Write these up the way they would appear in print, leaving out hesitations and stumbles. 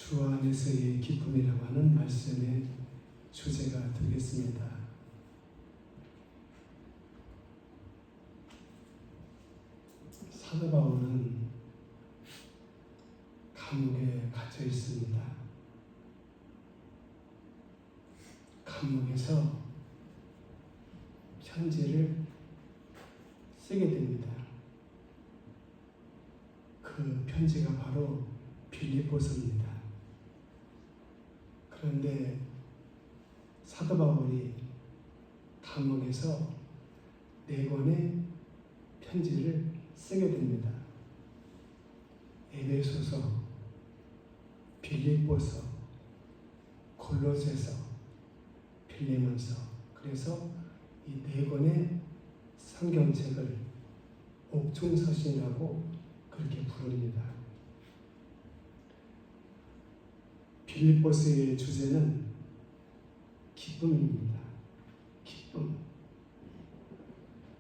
주 안에서의 기쁨이라고 하는 말씀의 주제가 되겠습니다. 사도 바울은 감옥에 갇혀 있습니다. 감옥에서 편지를 쓰게 됩니다. 그 편지가 바로 빌립보서입니다. 그런데 사도 바울이 감옥에서 4권의 편지를 쓰게 됩니다. 에베소서, 빌립보서, 골로새서, 빌레몬서. 그래서 이 4권의 성경책을 옥중서신이라고 그렇게 부릅니다. 빌립보서의 주제는 기쁨입니다. 기쁨.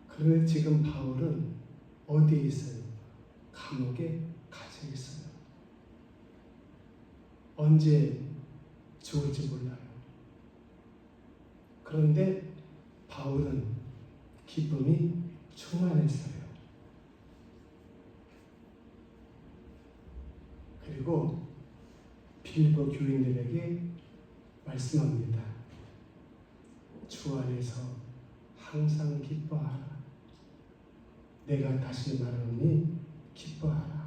그런데 지금 바울은 어디에 있어요? 감옥에 갇혀 있어요. 언제 죽을지 몰라요. 그런데 바울은 기쁨이 충만했어요. 그리고 빌립보 교인들에게 말씀합니다. 주 안에서 항상 기뻐하라. 내가 다시 말하노니 기뻐하라.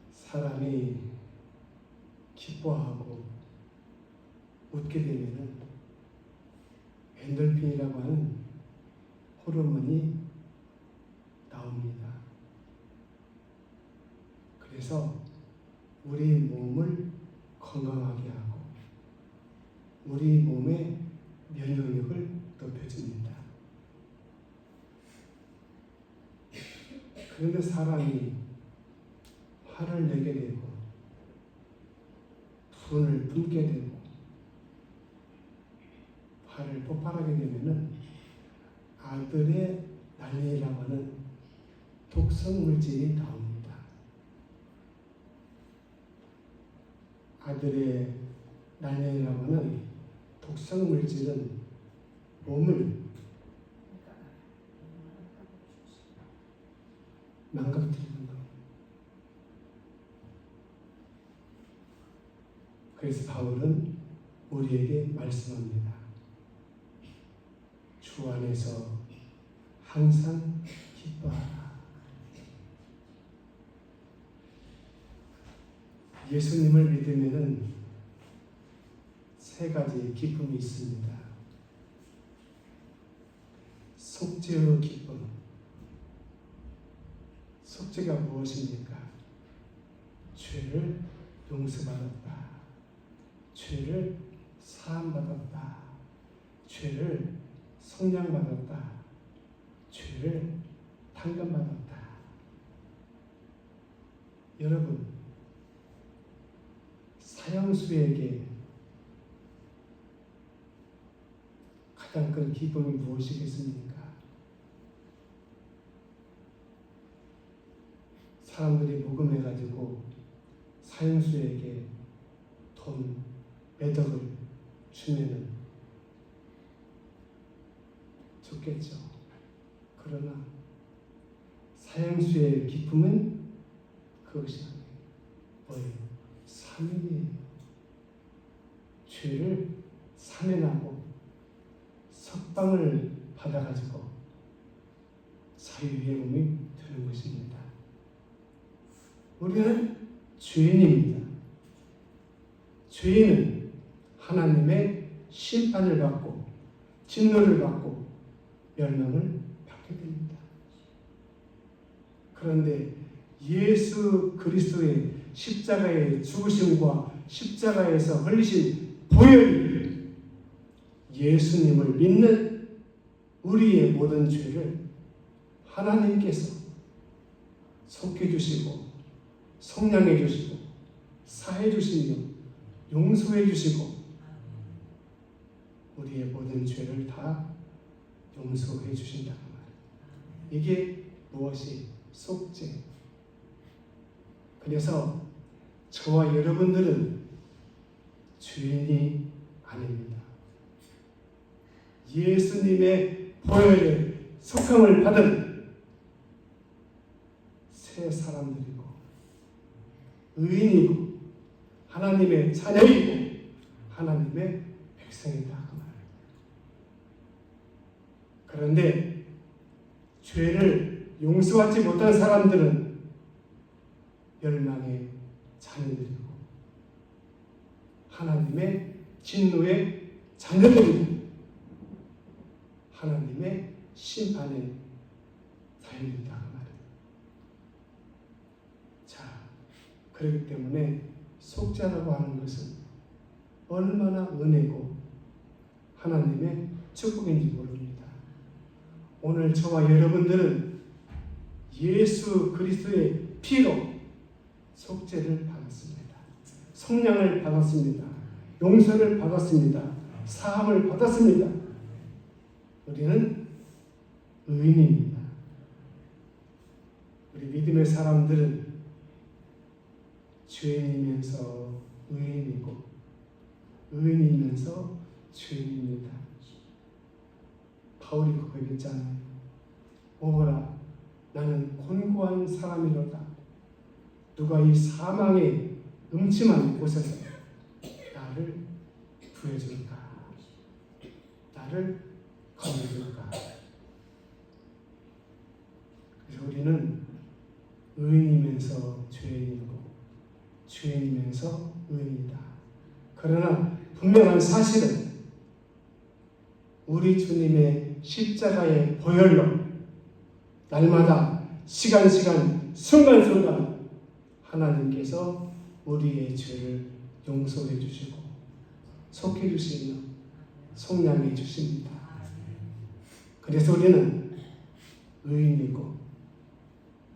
사람이 기뻐하고 웃게 되면은 엔돌핀이라고 하는 호르몬이 나옵니다. 그래서 우리 몸을 건강하게 하고 우리 몸의 면역력을 높여줍니다. 그런데 사람이 화를 내게 되고 분을 품게 되고 화를 폭발하게 되면은 아들의 난리라고 하는 독성 물질이 나옵니다. 아들의 난리라고 하는 독성 물질은 몸을 망가뜨리는 것. 그래서 바울은 우리에게 말씀합니다. 주 안에서 항상 기뻐하라. 예수님을 믿으면은 3가지 기쁨이 있습니다. 속죄의 기쁨. 속죄가 무엇입니까? 죄를 용서받았다. 죄를 사함받았다. 죄를 속량받았다. 죄를 탕감받았다. 여러분, 사형수에게 가장 큰 기쁨이 무엇이겠습니까? 사람들이 모금해가지고 사형수에게 돈 몇 억을 주면은 좋겠죠. 그러나 사형수의 기쁨은 그것이 아니에요. 뭐예요? 사면이에요. 죄를 사면하고 석방을 받아가지고 자유의 몸이 되는 것입니다. 우리는 죄인입니다. 죄인은 하나님의 심판을 받고 진노를 받고 멸망을 받게 됩니다. 그런데 예수 그리스도의 십자가의 죽으심과 십자가에서 흘리신 보혈이 예수님을 믿는 우리의 모든 죄를 하나님께서 속해 주시고 속량해 주시고 사해 주시며 용서해 주시고 우리의 모든 죄를 다 용서해 주신다는 말. 이게 무엇이 속죄. 그래서 저와 여러분들은 죄인이 아닙니다. 예수님의 보혈에 속함을 받은 새 사람들이고 의인이고 하나님의 자녀이고 하나님의 백성이다 그 말입니다. 그런데 죄를 용서받지 못한 사람들은 멸망의 자녀들이고 하나님의 진노의 자녀들이고 하나님의 심판의 자녀들이다 그 말입니다. 자, 그렇기 때문에 속죄라고 하는 것은 얼마나 은혜고 하나님의 축복인지 모릅니다. 오늘 저와 여러분들은 예수 그리스도의 피로 속죄를 받았습니다. 성량을 받았습니다. 용서를 받았습니다. 사함을 받았습니다. 우리는 의인입니다. 우리 믿음의 사람들은 죄인이면서 의인이고 의인이면서 죄인입니다. 바울이 고백했잖아요. 오호라 나는 곤고한 사람이로다. 누가 이 사망의 음침한 곳에서 나를 구해줄까? 나를 건져줄까? 그래서 우리는 의인이면서 죄인이고 죄인이면서 의인이다. 그러나 분명한 사실은 우리 주님의 십자가의 보혈로 날마다 시간 순간순간 하나님께서 우리의 죄를 용서해 주시고 속해 주시며 속량해 주십니다. 그래서 우리는 의인이고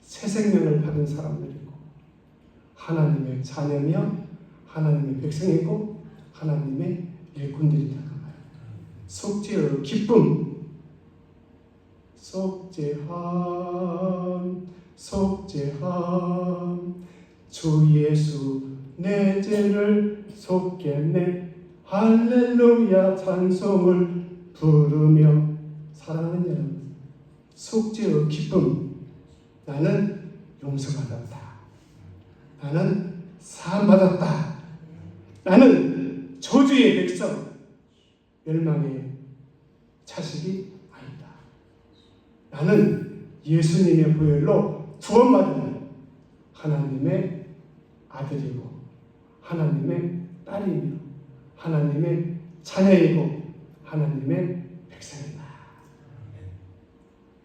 새 생명을 받은 사람들이고 하나님의 자녀며 하나님의 백성이고 하나님의 일꾼들이다 그 말이에요. 속죄의 기쁨, 속죄함 주 예수 내 죄를 속겠네 할렐루야 찬송을 부르며. 사랑하는 여러분, 속죄의 기쁨, 나는 용서받았다, 나는 사함받았다, 나는 저주의 백성, 멸망의 자식이 아니다, 나는 예수님의 보혈로 구원받은 하나님의 아들이고 하나님의 딸이며 하나님의 자녀이고 하나님의 백성이다.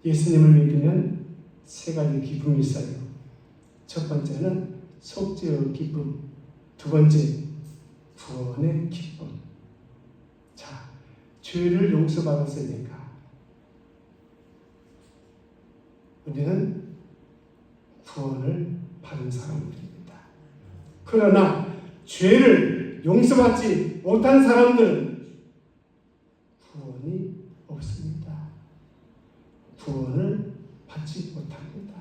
예수님을 믿으면 세 가지 기쁨이 있어요. 첫 번째는 속죄의 기쁨, 두 번째 구원의 기쁨. 자, 죄를 용서받았으니까 우리는 구원을 받은 사람들입니다. 그러나 죄를 용서받지 못한 사람들은 구원이 없습니다. 구원을 받지 못합니다.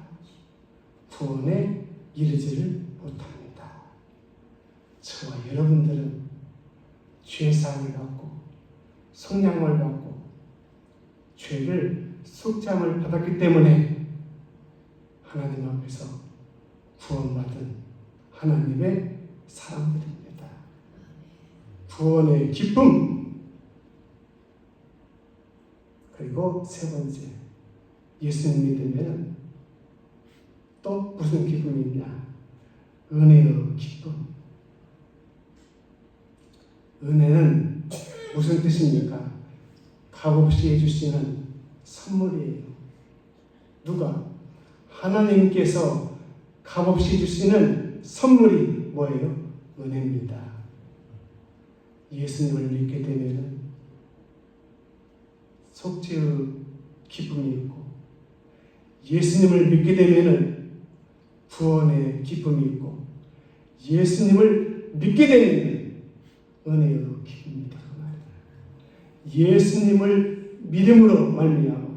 구원에 이르지를 못합니다. 저와 여러분들은 죄사함을 받고 성량을 받고 죄를 속죄함을 받았기 때문에 하나님 앞에서 구원받은 하나님의 사람들입니다. 구원의 기쁨. 그리고 세 번째, 예수님 믿으면 또 무슨 기쁨이 있냐? 은혜의 기쁨. 은혜는 무슨 뜻입니까? 값없이 해주시는 선물이에요. 누가? 하나님께서 값없이 주시는 선물이 뭐예요? 은혜입니다. 예수님을 믿게 되면 속죄의 기쁨이 있고 예수님을 믿게 되면 구원의 기쁨이 있고 예수님을 믿게 되면 은혜의 기쁨입니다. 예수님을 믿음으로 말미암아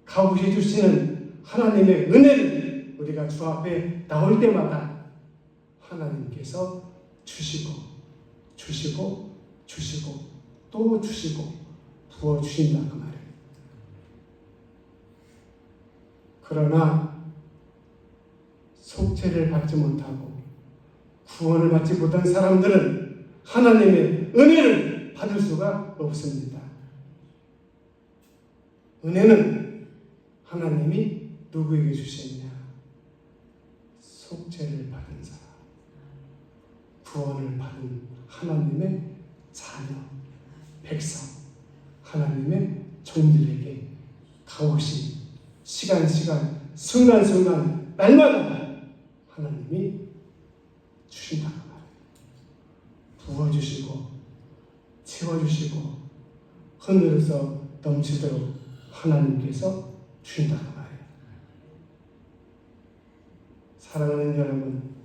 값없이 주시는 하나님의 은혜를 우리가 주 앞에 나올 때마다 하나님께서 주시고 주시고 주시고 또 주시고 부어주신다 그 말이에요. 그러나 속죄를 받지 못하고 구원을 받지 못한 사람들은 하나님의 은혜를 받을 수가 없습니다. 은혜는 하나님이 누구에게 주셨냐? 속죄를 받은 사람, 구원을 받은 하나님의 자녀, 백성, 하나님의 종들에게 값없이 시간, 순간, 날마다 하나님이 주신다고 말해요. 부어주시고, 채워주시고, 하늘에서 넘치도록 하나님께서 주신다고 말해요. 사랑하는 여러분,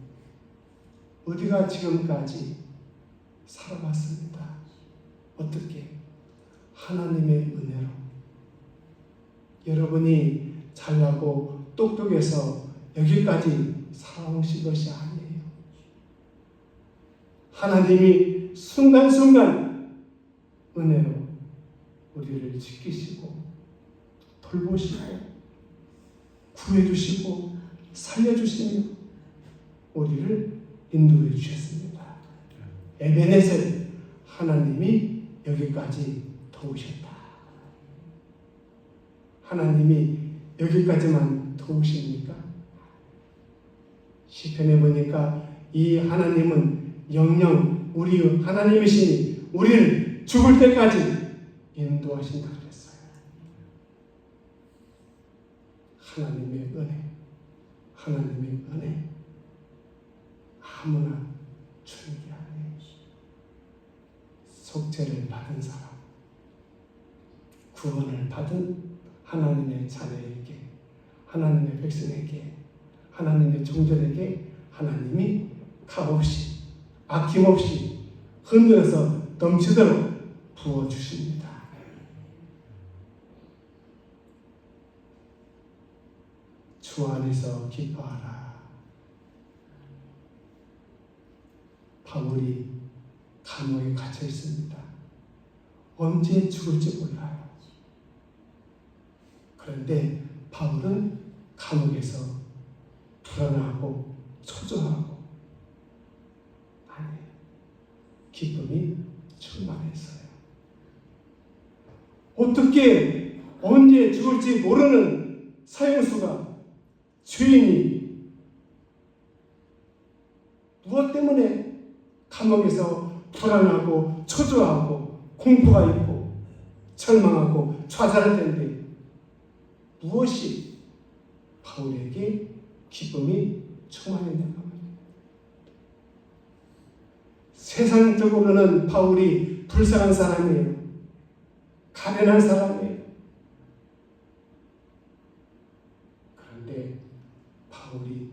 우리가 지금까지 살아왔습니다. 어떻게? 하나님의 은혜로. 여러분이 잘나고 똑똑해서 여기까지 살아오신 것이 아니에요. 하나님이 순간순간 은혜로 우리를 지키시고 돌보시고 구해주시고 살려주시며 우리를 인도해 주셨습니다. 에베네셀, 하나님이 여기까지 도우셨다. 하나님이 여기까지만 도우십니까? 시편에 보니까 이 하나님은 영영 우리 하나님이시니 우리를 죽을 때까지 인도하신다 그랬어요. 하나님의 은혜, 하나님의 은혜 아무나 주는 게 아니에요. 속죄를 받은 사람, 구원을 받은 하나님의 자녀에게, 하나님의 백성에게, 하나님의 종들에게 하나님이 값없이 아낌없이 흔들어서 넘치도록 부어주십니다. 주 안에서 기뻐하라. 바울이 감옥에 갇혀 있습니다. 언제 죽을지 몰라요. 그런데 바울은 감옥에서 불안하고 초조하고 아니에요. 기쁨이 충만했어요. 어떻게 언제 죽을지 모르는 사형수가 주인이 무엇 때문에 감옥에서 불안하고 초조하고 공포가 있고 절망하고 좌절할 텐데 무엇이 바울에게 기쁨이 충만했는가 말이에요. 세상적으로는 바울이 불쌍한 사람이에요. 가련한 사람이에요. 그런데 바울이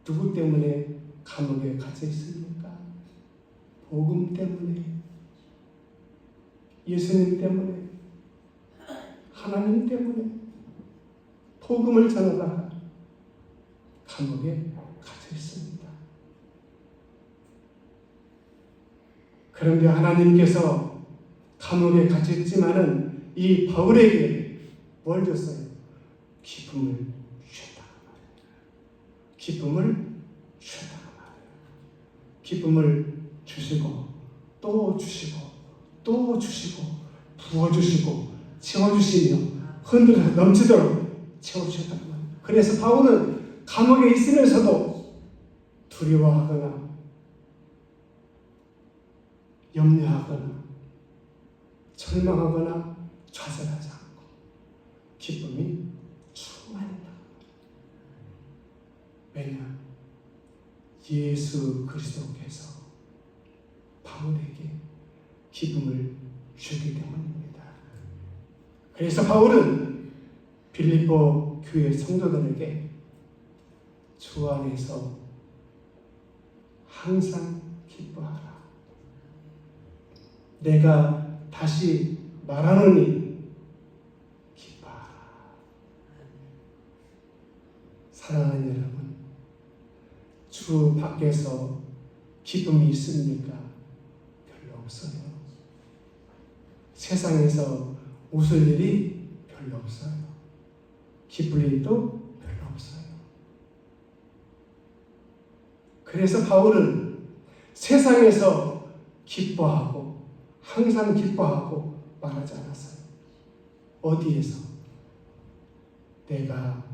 누구 때문에 감옥에 갇혀 있습니까? 복음 때문에, 예수님 때문에, 하나님 때문에 복음을 전하다가 감옥에 갇혀 있습니다. 그런데 하나님께서 감옥에 갇혀 있지만은 이 바울에게 뭘 줬어요? 기쁨을 주셨다고 말해요. 기쁨을 주셨다고 말해요. 기쁨을 주시고 또 주시고 또 주시고 부어주시고 채워주시며 흔들어 넘치도록 채워주셨다고 말해요. 그래서 바울은 감옥에 있으면서도 두려워하거나 염려하거나 절망하거나 좌절하지 않고 기쁨이 충만했다. 왜냐? 예수 그리스도께서 바울에게 기쁨을 주기 때문입니다. 그래서 바울은 빌립보 교회 성도들에게 주 안에서 항상 기뻐하라. 내가 다시 말하노니 기뻐하라. 사랑하는 여러분, 주 밖에서 기쁨이 있습니까? 별로 없어요. 세상에서 웃을 일이 별로 없어요. 기쁠 일도 별로 없어요. 그래서 바울은 세상에서 기뻐하고 항상 기뻐하고 말하지 않았어요. 어디에서? 내가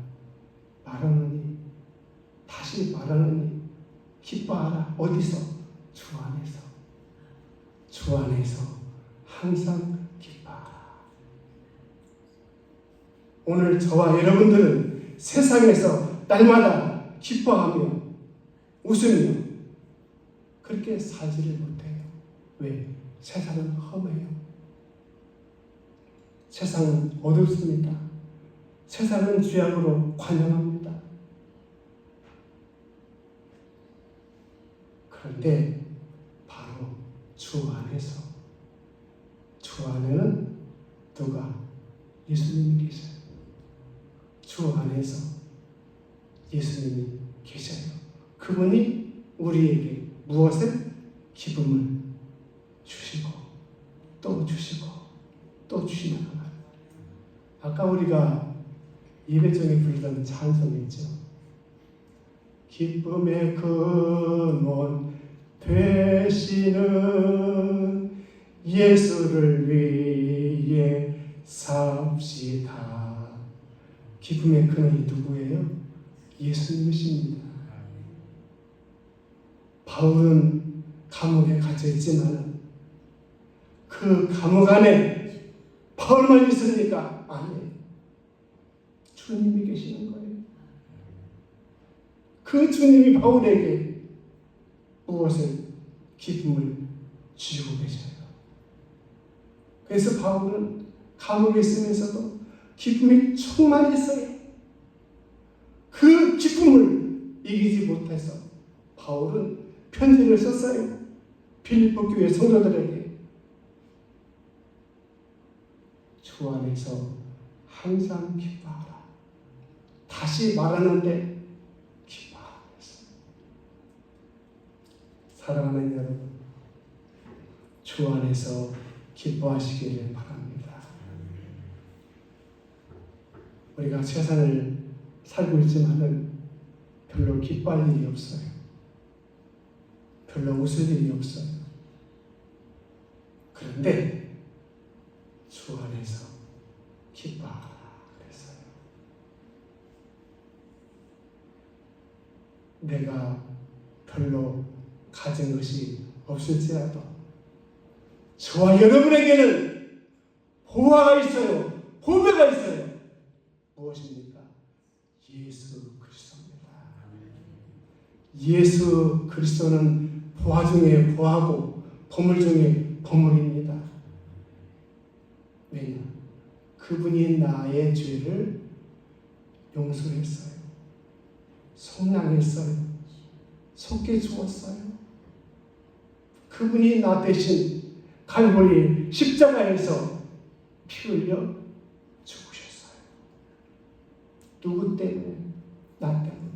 말하느니 다시 말하느니 기뻐하라. 어디서? 주 안에서. 주 안에서 항상 기뻐하라. 오늘 저와 여러분들은 세상에서 날마다 기뻐하며 웃으며 그렇게 살지를 못해요. 왜? 세상은 험해요. 세상은 어둡습니다. 세상은 죄악으로 관영합니다. 그런데 바로 주 안에서, 주 안에는 누가? 예수님이 계셔요. 주 안에서 예수님이 계셔요. 그분이 우리에게 무엇을? 기쁨을 주시고 또 주시고 또 주시는 것. 아까 우리가 예배 중에 부르던 찬송이 있죠. 기쁨의 근원 되시는 예수를 위해 삽시다. 기쁨의 근원이 누구예요? 예수님이십니다. 바울은 감옥에 갇혀 있지만 그 감옥 안에 바울만 있습니까? 아니에요. 주님이 계시는 거예요. 그 주님이 바울에게 무엇을? 기쁨을 주시고 계셔요. 그래서 바울은 감옥에 있으면서도 기쁨이 충만했어요. 그 기쁨을 이기지 못해서 바울은 편지를 썼어요. 빌립보 교회 성도들에게. 주 안에서 항상 기뻐하라. 다시 말하는데 기뻐하라. 사랑하는 여러분, 주 안에서 기뻐하시기를 바랍니다. 우리가 세상을 살고 있지만은 별로 기뻐할 일이 없어요. 별로 웃을 일이 없어요. 그런데 주 안에서 기뻐하라 그랬어요. 내가 별로 가진 것이 없을지라도 저와 여러분에게는 보화가 있어요. 보배가 있어요. 무엇입니까? 예수 그리스도입니다. 예수 그리스도는 보화 중에 보화고 보물 중에 보물입니다. 왜냐? 그분이 나의 죄를 용서했어요. 속량했어요. 속게 주었어요. 그분이 나 대신 갈보리 십자가에서 피 흘려 죽으셨어요. 누구 때문에? 나 때문에.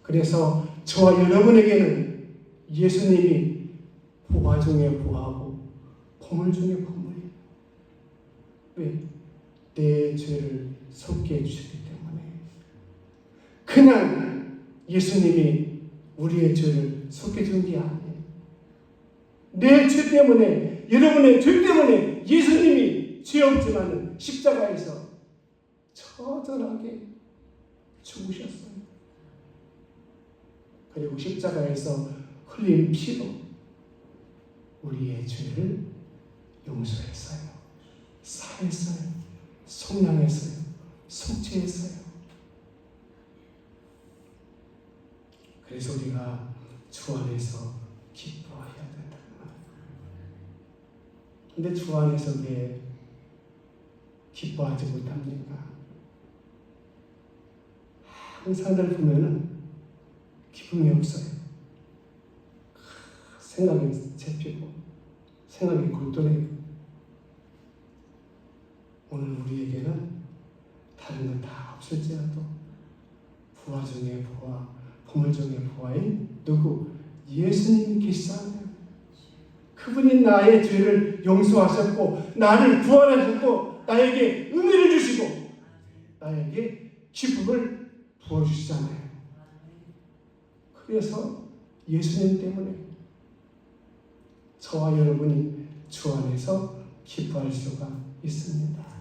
그래서 저와 여러분에게는 예수님이 보화 중에 보화고 보물 중에 보물이에요. 왜? 내 죄를 속게 해주셨기 때문에. 그냥 예수님이 우리의 죄를 속게 준 게 아니에요. 내 죄 때문에, 여러분의 죄 때문에 예수님이 죄 없지만 십자가에서 처절하게 죽으셨어요. 그리고 십자가에서 흘린 피로 우리의 죄를 용서했어요. 사했어요. 속량했어요. 속죄했어요. 그래서 우리가 주 안에서 기뻐해야 된다. 근데 주 안에서 왜 기뻐하지 못합니까? 항상 늘 보면은 기쁨이 없어요. 생각이 잡히고 생각이 골똘해요. 오늘 우리에게는 다른 건 다 없을지라도 부하 중에 부하, 보물 중에 부하인 누구? 예수님이 계시잖아요. 그분이 나의 죄를 용서하셨고 나를 구원하셨고 나에게 은혜를 주시고 나에게 기쁨을 부어주시잖아요. 그래서 예수님 때문에 저와 여러분이 주 안에서 기뻐할 수가 있습니다.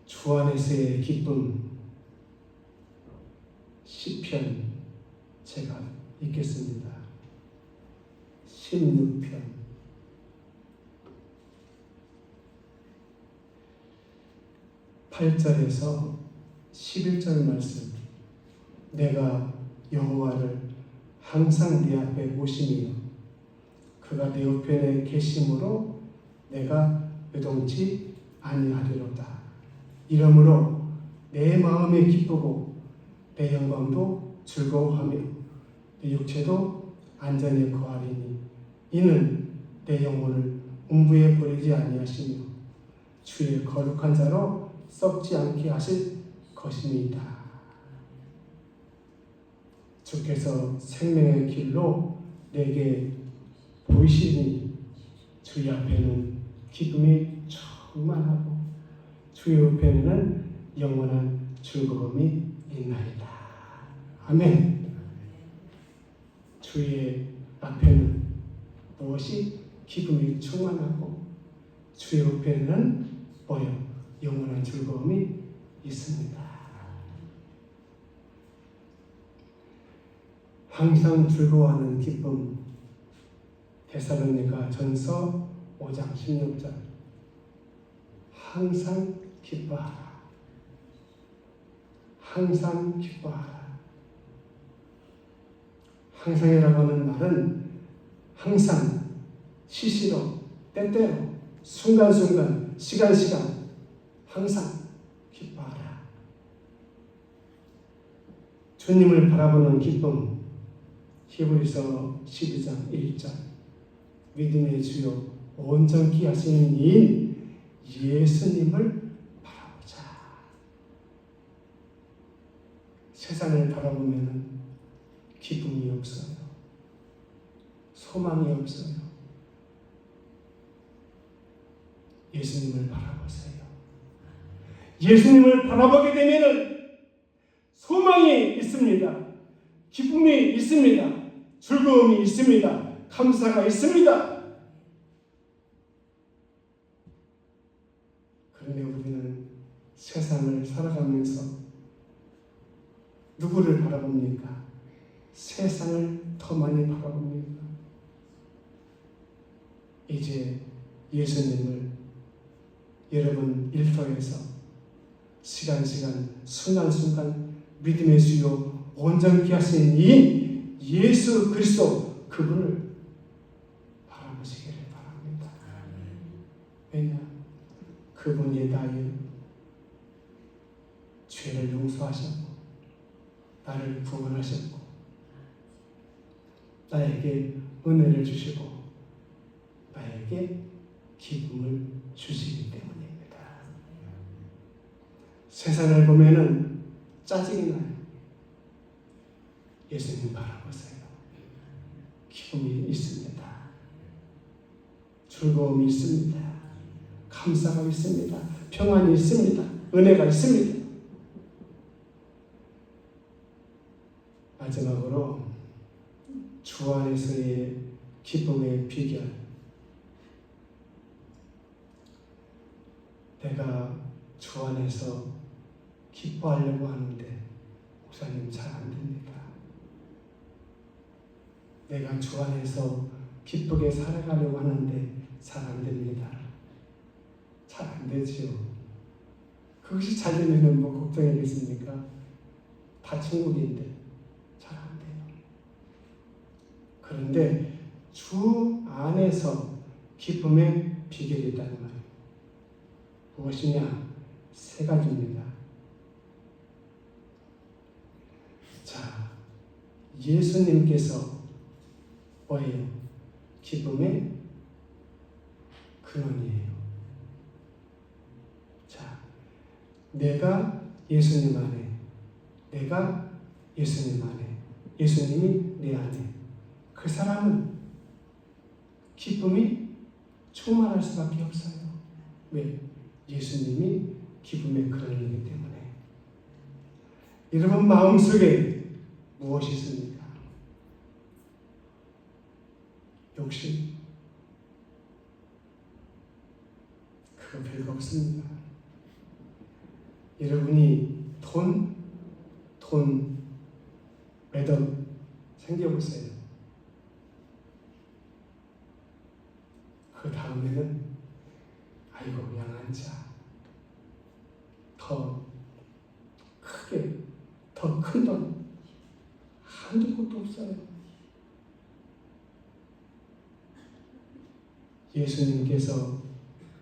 주 안에서의 기쁨, 시편 제가 읽겠습니다. 16편 8절에서 11절 말씀. 내가 여호와를 항상 내 앞에 모시며 그가 내 우편에 계심으로 내가 요동치 아니하리로다. 이러므로 내 마음이 기쁘고 내 영광도 즐거워하며 내 육체도 안전히 거하리니 이는 내 영혼을 음부에 버리지 아니하시며 주의 거룩한 자로 썩지 않게 하실 것입니다. 주께서 생명의 길로 내게 보이시니 주의 앞에는 기쁨이 충만하고 주의 옆에는 영원한 즐거움이 있나이다. 아멘. 주의 앞에는 무엇이 기쁨이 충만하고 주의 옆에는 뭐요? 영원한 즐거움이 있습니다. 항상 즐거워하는 기쁨. 데살로니가 전서 5장 16절. 항상 기뻐하라. 항상 기뻐하라. 항상이라고 하는 말은 항상, 시시로, 때때로, 순간순간, 시간시간 항상 기뻐하라. 주님을 바라보는 기쁨. 히브리서 12장 1절. 믿음의 주요 온전히 하시는 이인 예수님을 바라보자. 세상을 바라보면 기쁨이 없어요. 소망이 없어요. 예수님을 바라보세요. 예수님을 바라보게 되면 소망이 있습니다. 기쁨이 있습니다. 즐거움이 있습니다. 감사가 있습니다. 그런데 우리는 세상을 살아가면서 누구를 바라봅니까? 세상을 더 많이 바라봅니다. 이제 예수님을 여러분 일터에서 시간시간 순간순간 믿음의 주요 온전히 하신 이 예수 그리스도 그분을 바라보시기를 바랍니다. 왜냐? 그분이 나의 죄를 용서하셨고 나를 구원하셨고 나에게 은혜를 주시고 나에게 기쁨을 주시기 때문입니다. 세상을 보면은 짜증이 나요. 예수님 바라보세요. 기쁨이 있습니다. 즐거움이 있습니다. 감사가 있습니다. 평안이 있습니다. 은혜가 있습니다. 마지막으로 주 안에서의 기쁨의 비결. 내가 주 안에서 기뻐하려고 하는데 목사님 잘 안 됩니다. 내가 주 안에서 기쁘게 살아가려고 하는데 잘 안 됩니다. 잘 안 되지요. 그것이 잘 되면 뭐 걱정이겠습니까? 다 천국인데 잘 안 돼요. 그런데 주 안에서 기쁨의 비결이 있다는 말이에요. 무엇이냐? 세 가지입니다. 자, 예수님께서 뭐예요? 기쁨의 근원이에요. 내가 예수님 안에, 내가 예수님 안에, 예수님이 내 안에, 그 사람은 기쁨이 충만할 수밖에 없어요. 왜? 예수님이 기쁨의 근원이기 때문에. 여러분 마음속에 무엇이 있습니까? 욕심? 그거 별거 없습니다. 여러분이 돈 몇 억 생겨보세요. 그 다음에는 아이고 양한 자, 더 크게, 더 큰 돈 한두 곳도 없어요. 예수님께서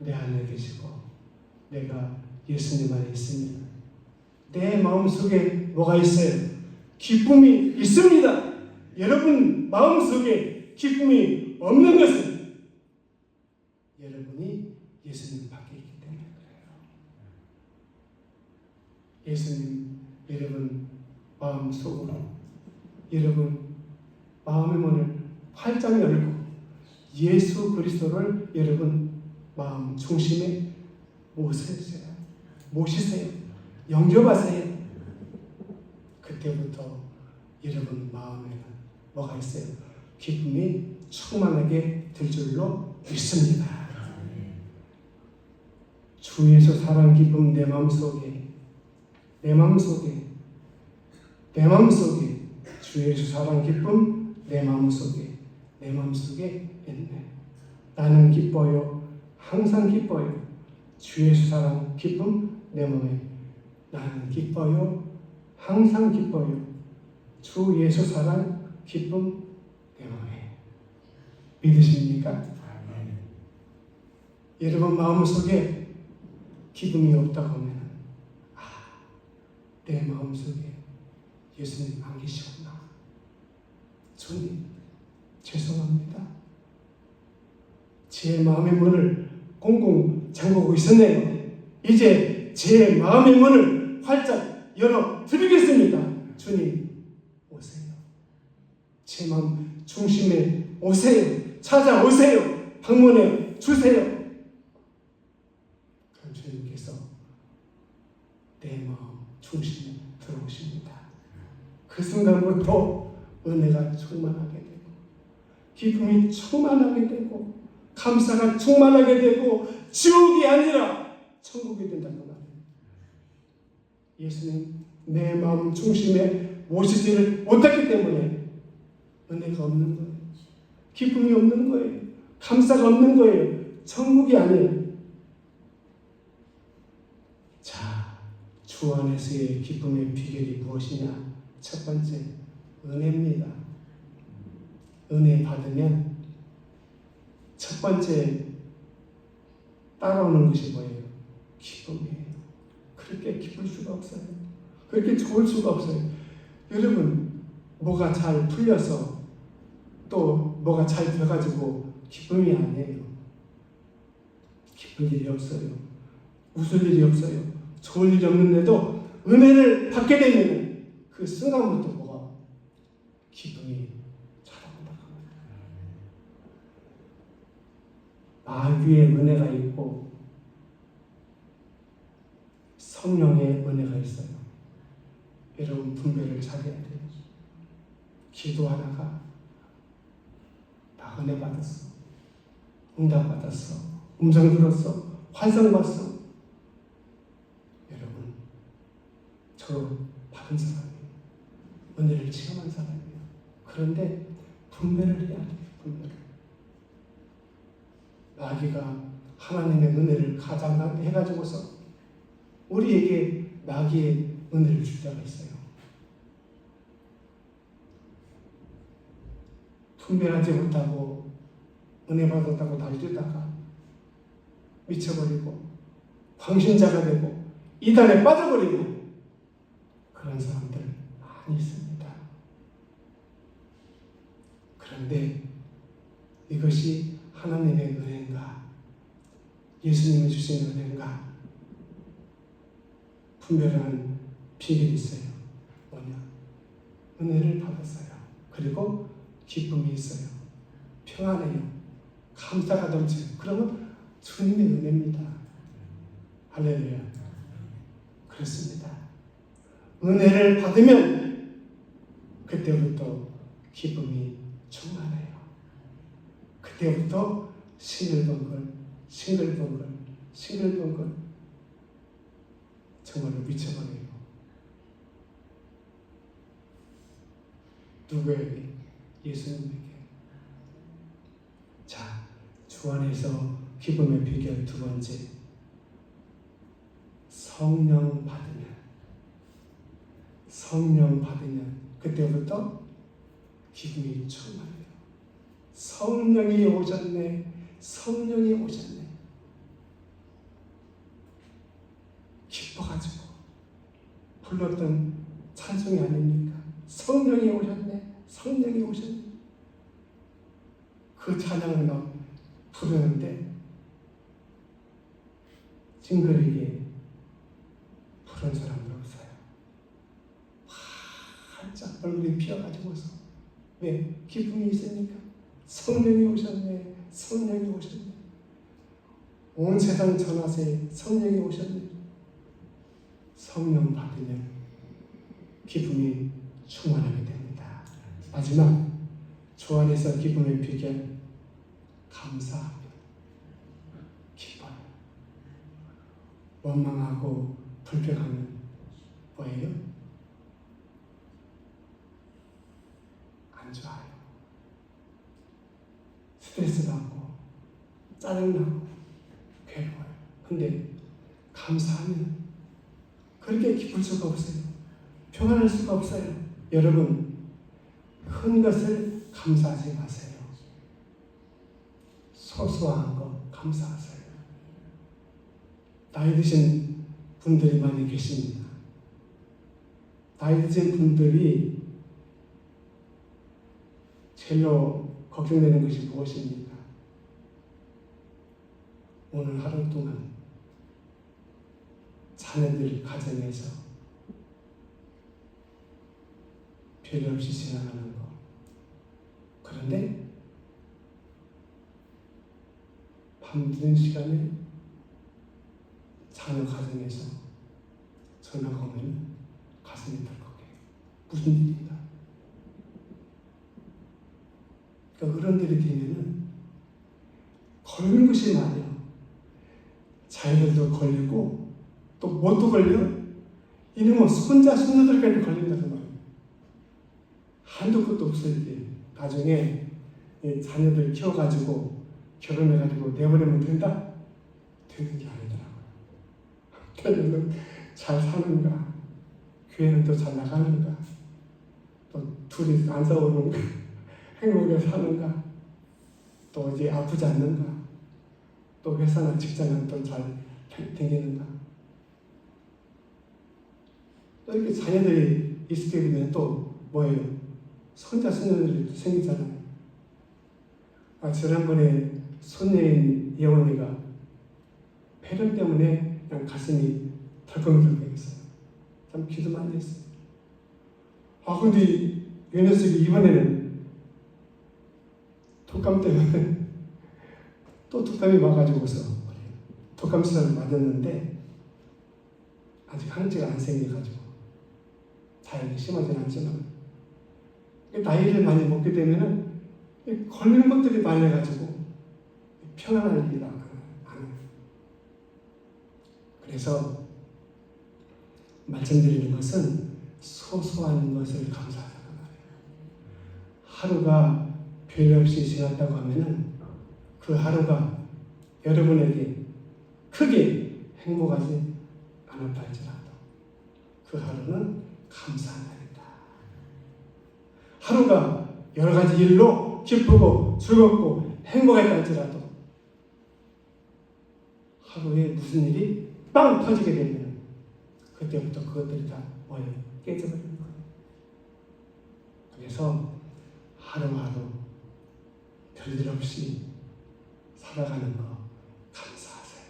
내 안에 계시고 내가 예수님 안에 있으면 내 마음속에 뭐가 있어요? 기쁨이 있습니다. 여러분 마음속에 기쁨이 없는 것은 여러분이 예수님 밖에 있기 때문에 그래요. 예수님 여러분 마음속으로, 여러분 마음의 문을 활짝 열고 예수 그리스도를 여러분 마음 중심에 모시세요. 영접하세요. 그때부터 여러분 마음에는 뭐가 있어요? 기쁨이 충만하게 들 줄로 믿습니다. 주 예수 사랑 기쁨 내 마음속에 주 예수 사랑 기쁨 내 마음속에 있네. 나는 기뻐요. 항상 기뻐요. 주 예수 사랑 기쁨 내 마음에. 나는 기뻐요. 항상 기뻐요. 주 예수 사랑 기쁨 내 마음에. 믿으십니까? 여러분 마음속에 기쁨이 없다고 하면 내 마음속에 예수님 안 계시구나. 주님 죄송합니다. 제 마음의 문을 꽁꽁 잠그고 있었네요. 이제 제 마음의 문을 활짝 열어 드리겠습니다. 주님 오세요. 제 마음 중심에 오세요. 찾아오세요. 방문해 주세요. 그럼 주님께서 내 마음 중심에 들어오십니다. 그 순간부터 은혜가 충만하게 되고 기쁨이 충만하게 되고 감사가 충만하게 되고 지옥이 아니라 천국이 된다는 말이에요. 예수님 내 마음 중심에 모시지를 못했기 때문에 은혜가 없는 거예요. 기쁨이 없는 거예요. 감사가 없는 거예요. 천국이 아니에요. 자, 주 안에서의 기쁨의 비결이 무엇이냐? 첫 번째, 은혜입니다. 은혜 받으면 첫 번째 따라오는 것이 뭐예요? 기쁨이에요. 그렇게 기쁠 수가 없어요. 그렇게 좋을 수가 없어요. 여러분, 뭐가 잘 풀려서 또 뭐가 잘 돼가지고 기쁨이 아니에요. 기쁠 일이 없어요. 웃을 일이 없어요. 좋을 일이 없는데도 은혜를 받게 되면 그 순간부터 뭐가 기쁨이 찾아온다. 마귀의 은혜가 있고 성령의 은혜가 있어요. 여러분 분별을 잘해야 돼요. 기도하다가 나 은혜 받았어. 응답 받았어. 음성 들었어. 환상 봤어. 여러분 저 받은 사람이에요. 은혜를 체험한 사람이에요. 그런데 분별을 해야 돼요. 분별을. 마귀가 하나님의 은혜를 가장해가지고서 우리에게 마귀의 은혜를 줄 때가 있어요. 분별하지 못하고 은혜 받았다고 날뛰다가 미쳐버리고 광신자가 되고 이단에 빠져버리고 그런 사람들 많이 있습니다. 그런데 이것이 하나님의 은혜인가? 예수님이 주신 은혜인가? 분별하는 비결이 있어요. 뭐냐? 은혜를 받았어요. 그리고 기쁨이 있어요. 평안해요. 감사가 넘쳐요. 그러면 주님의 은혜입니다. 할렐루야. 그렇습니다. 은혜를 받으면 그때부터 기쁨이 충만해요. 그때부터 싱글벙글 정말로 미쳐버려요. 누구에게? 예수님에게. 자, 주 안에서 기쁨의 비결 두 번째, 성령 받으면 그때부터 기쁨이 충만해요. 성령이 오셨네. 기뻐가지고 불렀던 찬송이 아닙니까? 성령이 오셨네. 그 찬양을 막 부르는데 찡그리게 부른 사람은 없어요. 활짝 얼굴이 피어가지고서. 왜? 기쁨이 있으니까. 성령이 오셨네. 온 세상 전하세 성령이 오셨네. 성령 받으면 기쁨이 충만하게 됩니다. 마지막, 주 안에서 기쁨의 비결, 감사하며 기뻐요. 원망하고 불평하면 뭐예요? 안 좋아요. 스트레스 받고 짜증나고 괴로워요. 근데 감사하면 그렇게 기쁠 수가 없어요. 평안할 수가 없어요. 여러분, 큰 것을 감사하지 마세요. 소소한 거 감사하세요. 나이 드신 분들이 많이 계십니다. 나이 드신 분들이 제일로 걱정되는 것이 무엇입니까? 오늘 하루 동안 자녀들 가정에서 별일 없이 지나가는 거. 그런데 밤늦은 시간에 자녀 가정에서 전화가 오면 가슴이 덜컥해요. 무슨 일인가? 그러니까 어른들이 되면은 걸리는 것이 많아요. 자녀들도 걸리고 또 뭣도 걸려? 이놈은 손자, 손녀들까지 걸린다는 말이에요. 한도 끝도 없을 때 나중에 자녀들 키워가지고 결혼해가지고 내버리면 된다? 되는 게 아니더라고요. 자녀는 잘 사는가? 교회는 또 잘 나가는가? 또 둘이 안 싸우는가? 행복하게 사는가? 또 이제 아프지 않는가? 또 회사나 직장은 또 잘 다니는가? 또 이렇게 자녀들이 있게 되면 또 뭐예요? 손자, 손녀들이 생기잖아요. 지난번에 손녀인 예원이가 폐렴 때문에 그냥 가슴이 덜컹덜컹했어요. 참 기도 많이 했어요. 근데 이 녀석이 이번에는 독감 때문에 또 독감이 와가지고서 독감 주사를 맞았는데 아직 항체가 안 생겨가지고 다행히 심하진 않지만 나이를 많이 먹게 되면은 걸리는 것들이 많아가지고 평안할 일이 안 해요. 그래서 말씀드리는 것은 소소한 것을 감사하자는 말이에요. 하루가 별일 없이 지났다고 하면은 그 하루가 여러분에게 크게 행복하지 않았다 할지라도 그 하루는 감사한 날이다. 하루가 여러 가지 일로 기쁘고 즐겁고 행복했다 할지라도 하루에 무슨 일이 빵 터지게 되면 그때부터 그것들이 다 뭐예요? 깨져버리는 거예요. 그래서 하루하루 별일 없이 살아가는 거 감사하세요.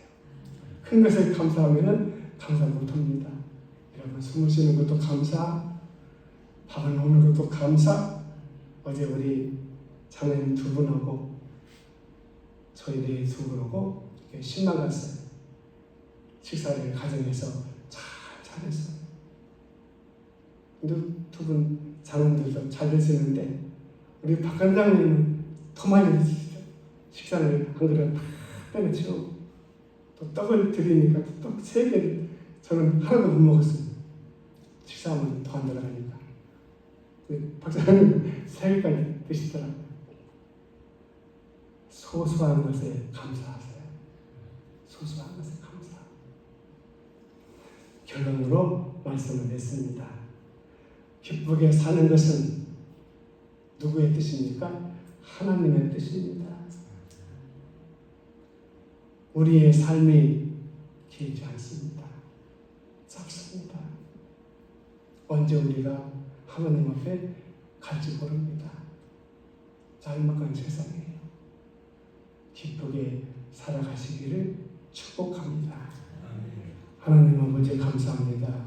큰 것을 감사하면은 감사 못합니다. 여러분 숨을 쉬는 것도 감사, 밥을 먹는 것도 감사. 어제 우리 장로님 두 분하고 저희 네 두 분하고 신랑 갔어요. 식사를 가정에서 잘했어요. 두 분 장로님들도 잘 드시는데 우리 박 관장님은 더 많이 드시죠. 식사를 한 그릇 다 빼내 치우고 또 떡을 드리니까 떡 3개를 저는 하나도 못 먹었습니다. 식사하면 더 안 들어가니까. 박사님 3개까지 드시더라고요. 소소한 것에 감사하세요. 소소한 것에 감사. 결론으로 말씀을 냈습니다. 기쁘게 사는 것은 누구의 뜻입니까? 하나님의 뜻입니다. 우리의 삶이 길지 않습니다. 짧습니다. 언제 우리가 하나님 앞에 갈지 모릅니다. 짤막한 세상이에요. 기쁘게 살아가시기를 축복합니다. 하나님 아버지 감사합니다.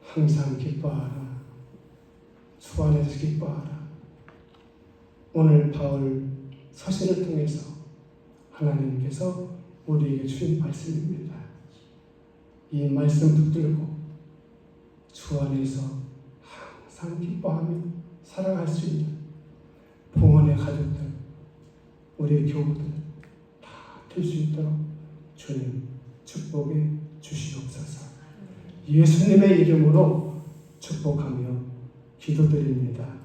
항상 기뻐하라. 주 안에서 기뻐하라. 오늘 바울 서신을 통해서 하나님께서 우리에게 주신 말씀입니다. 이 말씀 붙들고 주 안에서 항상 기뻐하며 살아갈 수 있는 봉헌의 가족들, 우리의 교우들 다 될 수 있도록 주님 축복해 주시옵소서. 예수님의 이름으로 축복하며 기도드립니다.